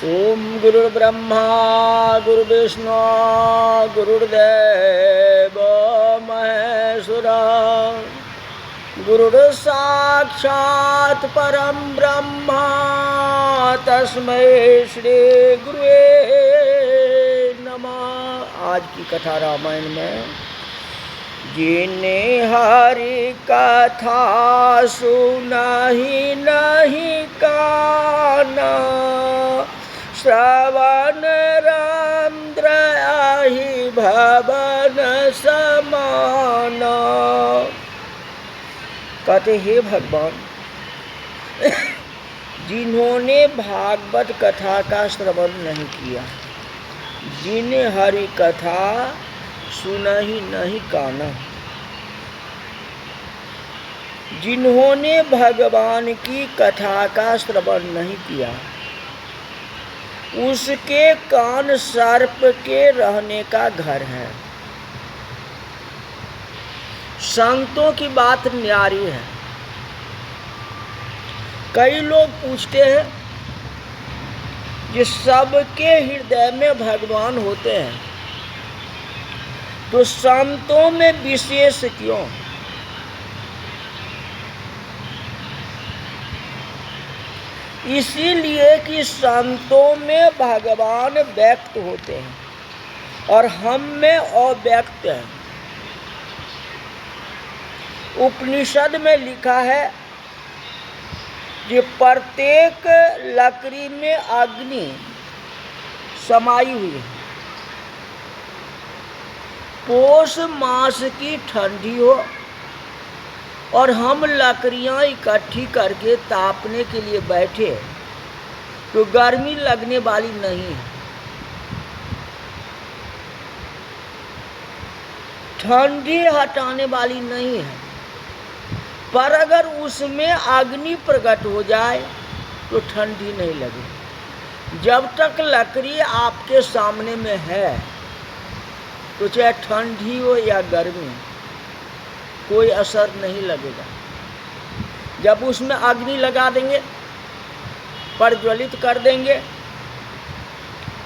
ओम गुरुर्ब्रह्मा गुरुर्विष्णु गुरुर्देव महेश्वरा गुरुर्साक्षात् परम ब्रह्मा तस्मै श्री गुरुवे नमः। आज की कथा रामायण में जिन्हें हरि कथा सुनाही नहीं काना श्रवण रंद्र आहि भवन समान। कहते हे भगवान, जिन्होंने भागवत कथा का श्रवण नहीं किया, जिन्हें हरि कथा सुनहि नहीं काना, जिन्होंने भगवान की कथा का श्रवण नहीं किया, उसके कान सर्प के रहने का घर है। संतों की बात न्यारी है। कई लोग पूछते हैं कि सबके हृदय में भगवान होते हैं, तो संतों में विशेष क्यों? इसीलिए कि संतों में भगवान व्यक्त होते हैं और हम में अव्यक्त है। उपनिषद में लिखा है कि प्रत्येक लकड़ी में अग्नि समाई हुई है। पौष मास की ठंडी हो और हम लकड़ियां इकट्ठी करके तापने के लिए बैठे तो गर्मी लगने वाली नहीं है। ठंडी हटाने वाली नहीं है, पर अगर उसमें अग्नि प्रकट हो जाए तो ठंडी नहीं लगे। जब तक लकड़ी आपके सामने में है तो चाहे ठंडी हो या गर्मी कोई असर नहीं लगेगा। जब उसमें अग्नि लगा देंगे, प्रज्वलित कर देंगे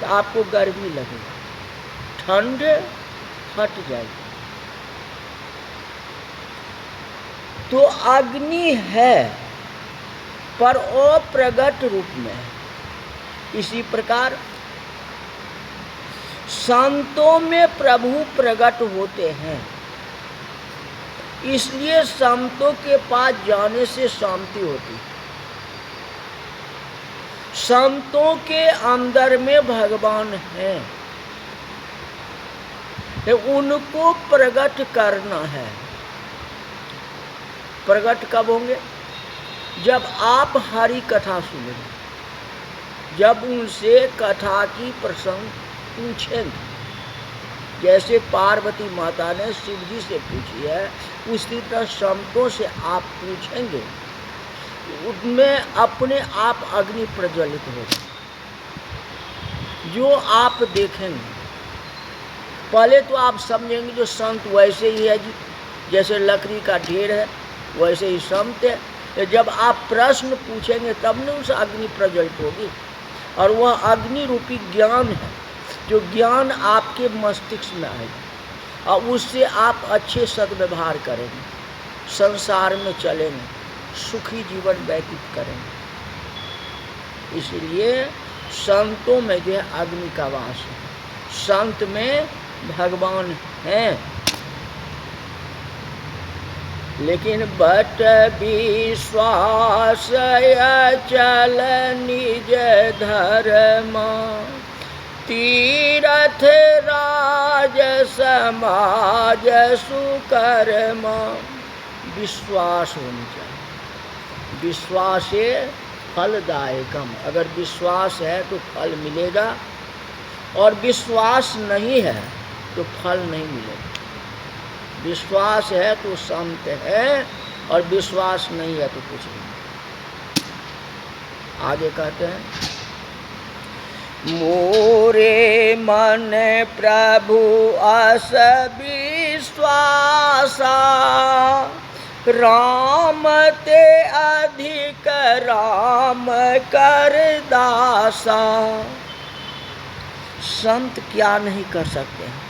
तो आपको गर्मी लगेगी, ठंड हट जाएगी। तो अग्नि है पर अप्रगट रूप में है। इसी प्रकार संतों में प्रभु प्रकट होते हैं, इसलिए संतों के पास जाने से शांति होती। संतों के अंदर में भगवान है, उनको प्रकट करना है। प्रकट कब होंगे? जब आप हरि कथा सुनेंगे, जब उनसे कथा की प्रसंग पूछेंगे। जैसे पार्वती माता ने शिव जी से पूछी है, उसी तरह संतों से आप पूछेंगे, उनमें अपने आप अग्नि प्रज्वलित होगी जो आप देखेंगे। पहले तो आप समझेंगे जो संत वैसे ही है जी, जैसे लकड़ी का ढेर है वैसे ही संत है। जब आप प्रश्न पूछेंगे तब न उस अग्नि प्रज्वलित होगी, और वह अग्नि रूपी ज्ञान है जो ज्ञान आपके मस्तिष्क में आएगा और उससे आप अच्छे सद्व्यवहार करेंगे, संसार में चलेंगे, सुखी जीवन व्यतीत करेंगे। इसलिए संतों में जो है अग्नि का वास है, संत में भगवान हैं। लेकिन बट विश्वास चल निज धर्म तीरथ राज समाज सुकर्म। विश्वास होनी चाहिए, विश्वास से फलदायकम। अगर विश्वास है तो फल मिलेगा, और विश्वास नहीं है तो फल नहीं मिलेगा। विश्वास है तो संत है, और विश्वास नहीं है तो कुछ नहीं। आगे कहते हैं, मोरे मन प्रभु अस विश्वासा राम ते अधिक राम कर दासा। संत क्या नहीं कर सकते हैं।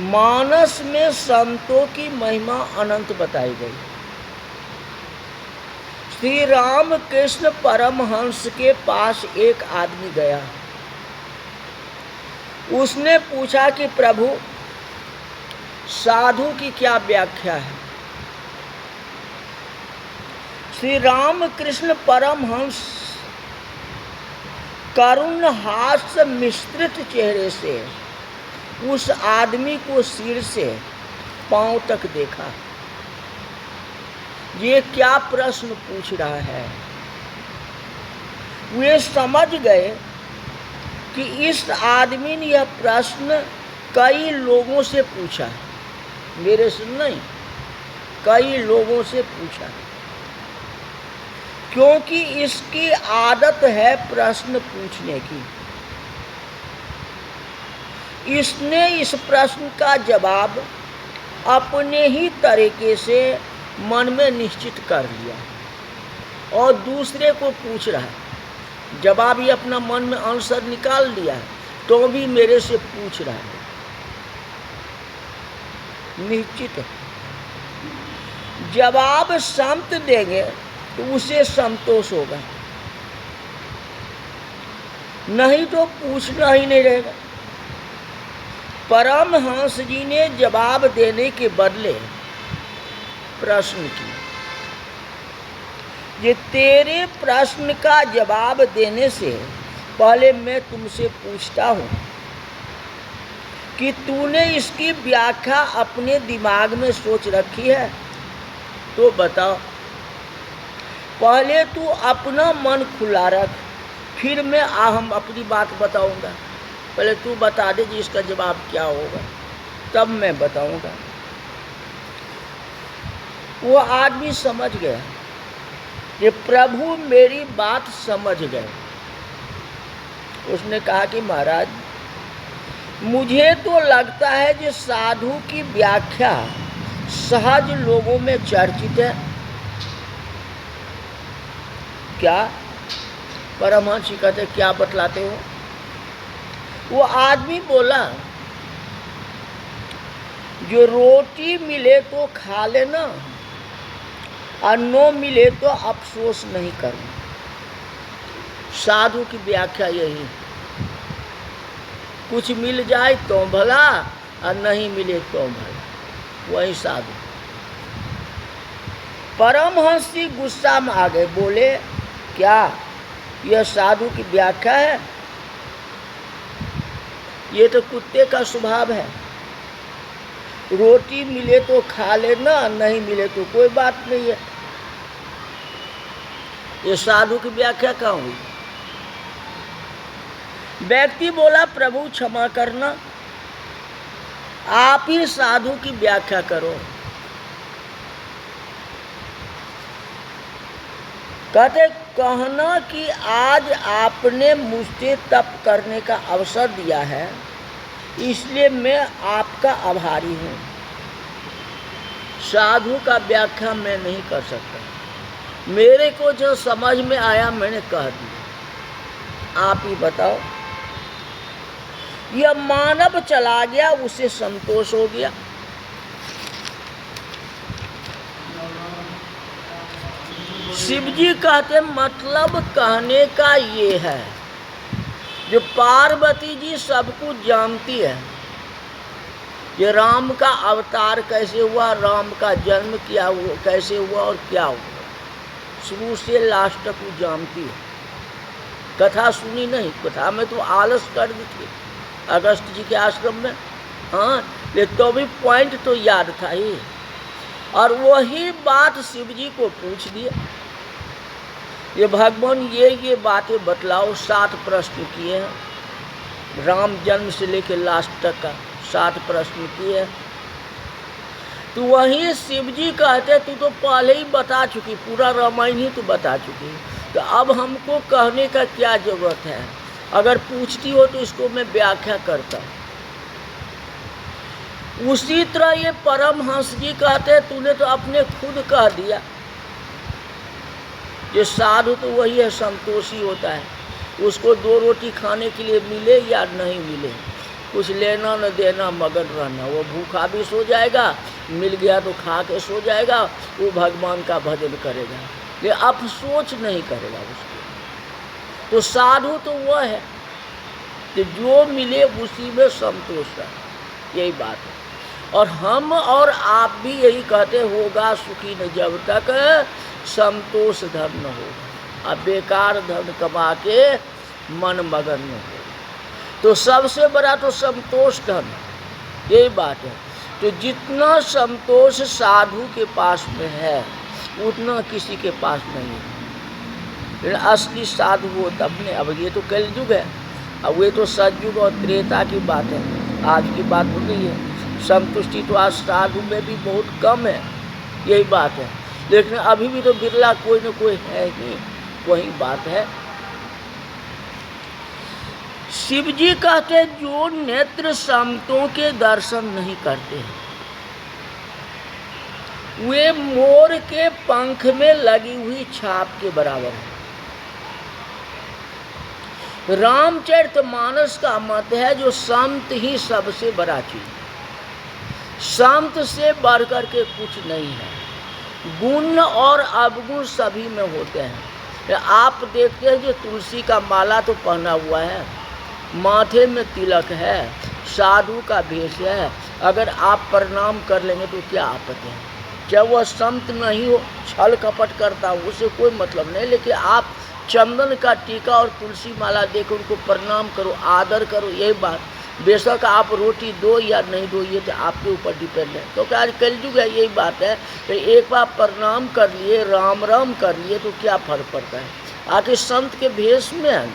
मानस में संतों की महिमा अनंत बताई गई। श्री राम कृष्ण परमहंस के पास एक आदमी गया। उसने पूछा कि प्रभु, साधु की क्या व्याख्या है। श्री राम कृष्ण परमहंस करुण हास्य मिश्रित चेहरे से उस आदमी को सिर से पांव तक देखा। ये क्या प्रश्न पूछ रहा है। वे समझ गए कि इस आदमी ने यह प्रश्न कई लोगों से पूछा, मेरे से नहीं, कई लोगों से पूछा, क्योंकि इसकी आदत है प्रश्न पूछने की। इसने इस प्रश्न का जवाब अपने ही तरीके से मन में निश्चित कर लिया और दूसरे को पूछ रहा है। जवाब ही अपना मन में आंसर निकाल लिया है, तो भी मेरे से पूछ रहा है। निश्चित है जवाब संत देंगे तो उसे संतोष होगा, नहीं तो पूछना ही नहीं रहेगा। परमहंस जी ने जवाब देने के बदले प्रश्न किया। ये तेरे प्रश्न का जवाब देने से पहले मैं तुमसे पूछता हूँ कि तूने इसकी व्याख्या अपने दिमाग में सोच रखी है तो बताओ। पहले तू अपना मन खुला रख, फिर मैं हम अपनी बात बताऊंगा। पहले तू बता दे जी इसका जवाब क्या होगा, तब मैं बताऊंगा। वो आदमी समझ गया, ये प्रभु मेरी बात समझ गए। उसने कहा कि महाराज, मुझे तो लगता है कि साधु की व्याख्या सहज लोगों में चर्चित है। क्या? परमहंस जी कहते क्या बतलाते हो? वो आदमी बोला, जो रोटी मिले तो खा लेना और न मिले तो अफसोस नहीं करना। साधु की व्याख्या यही, कुछ मिल जाए तो भला और नहीं मिले तो भला, वही साधु। परमहंस जी गुस्सा में आ गए, बोले क्या यह साधु की व्याख्या है? ये तो कुत्ते का स्वभाव है, रोटी मिले तो खा लेना, नहीं मिले तो कोई बात नहीं है। ये साधु की व्याख्या कहाँ हुई? व्यक्ति बोला, प्रभु क्षमा करना, आप ही साधु की व्याख्या करो। कहते कहना कि आज आपने मुझसे तप करने का अवसर दिया है, इसलिए मैं आपका आभारी हूँ। साधु का व्याख्या मैं नहीं कर सकता, मेरे को जो समझ में आया मैंने कह दिया, आप ही बताओ। यह मानव चला गया, उसे संतोष हो गया। शिव जी कहते मतलब कहने का ये है, जो पार्वती जी सब कुछ जानती है, ये राम का अवतार कैसे हुआ, राम का जन्म क्या हुआ, कैसे हुआ और क्या हुआ, शुरू से लास्ट तक वो जानती है। कथा सुनी नहीं, कथा में तो आलस कर दी थी अगस्त जी के आश्रम में, हाँ, लेकिन तो भी पॉइंट तो याद था ही। और वही बात शिव जी को पूछ दिया, ये भगवान ये बातें बतलाओ। 7 प्रश्न किए हैं, राम जन्म से लेकर लास्ट तक का 7 प्रश्न किए हैं। तो वही शिव जी कहते तू तो पहले ही बता चुकी, पूरा रामायण ही तू बता चुकी, तो अब हमको कहने का क्या जरूरत है? अगर पूछती हो तो इसको मैं व्याख्या करता हूँ। उसी तरह ये परमहंस जी कहते, तूने तो अपने खुद कह दिया, ये साधु तो वही है, संतोषी होता है, उसको 2 रोटी खाने के लिए मिले या नहीं मिले, कुछ लेना न देना, मगन रहना, वो भूखा भी सो जाएगा, मिल गया तो खा के सो जाएगा, वो भगवान का भजन करेगा, ये अफसोच नहीं करेगा उसको। तो साधु तो वह है कि जो मिले उसी में संतोष है, यही बात है। और हम और आप भी यही कहते, होगा सुखी न जब तक संतोष धन न होगा, अब बेकार धन कमा के मन मगन न हो। तो सबसे बड़ा तो संतोष धन, यही बात है। तो जितना संतोष साधु के पास में है उतना किसी के पास नहीं है। लेकिन असली साधु वो तब ने, अब ये तो कलयुग है, अब ये तो सतयुग और त्रेता की बात है, आज की बात हो गई है। संतुष्टि तो आज साधु में भी बहुत कम है, यही बात है। लेकिन अभी भी तो बिरला कोई न कोई है ही, वही बात है। शिव जी कहते, जो नेत्र संतों के दर्शन नहीं करते हैं वे मोर के पंख में लगी हुई छाप के बराबर है। रामचरितमानस का मत है, जो संत ही सबसे बड़ा चीज, संत से बढ़कर के कुछ नहीं है। गुण और अवगुण सभी में होते हैं। आप देखते हैं जो तुलसी का माला तो पहना हुआ है, माथे में तिलक है, साधु का भेष है, अगर आप प्रणाम कर लेंगे तो क्या आपत्ति है? जब वह संत नहीं हो, छल कपट करता हो, उससे कोई मतलब नहीं। लेकिन आप चंदन का टीका और तुलसी माला देकर उनको प्रणाम करो, आदर करो, यही बात। बेशक आप रोटी दो या नहीं दो, ये तो आपके ऊपर डिपेंड है, क्योंकि आज कलयुग है, यही बात है। तो एक बार प्रणाम कर लिए, राम राम कर लिए, तो क्या फर्क पड़ता है? आखिर संत के भेष में है,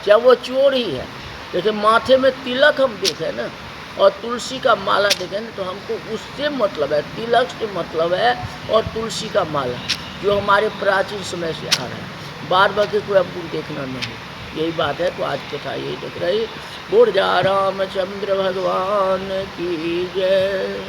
चाहे वो चोर ही है, लेकिन माथे में तिलक हम देखें ना, और तुलसी का माला देखें ना, तो हमको उससे मतलब है, तिलक से मतलब है, और तुलसी का माला जो हमारे प्राचीन समय से आ रहा है। बार बाकी कोई हमको देखना नहीं, यही बात है। तो आज कथा यही देख रही। बोल जा रामचंद्र भगवान की जय।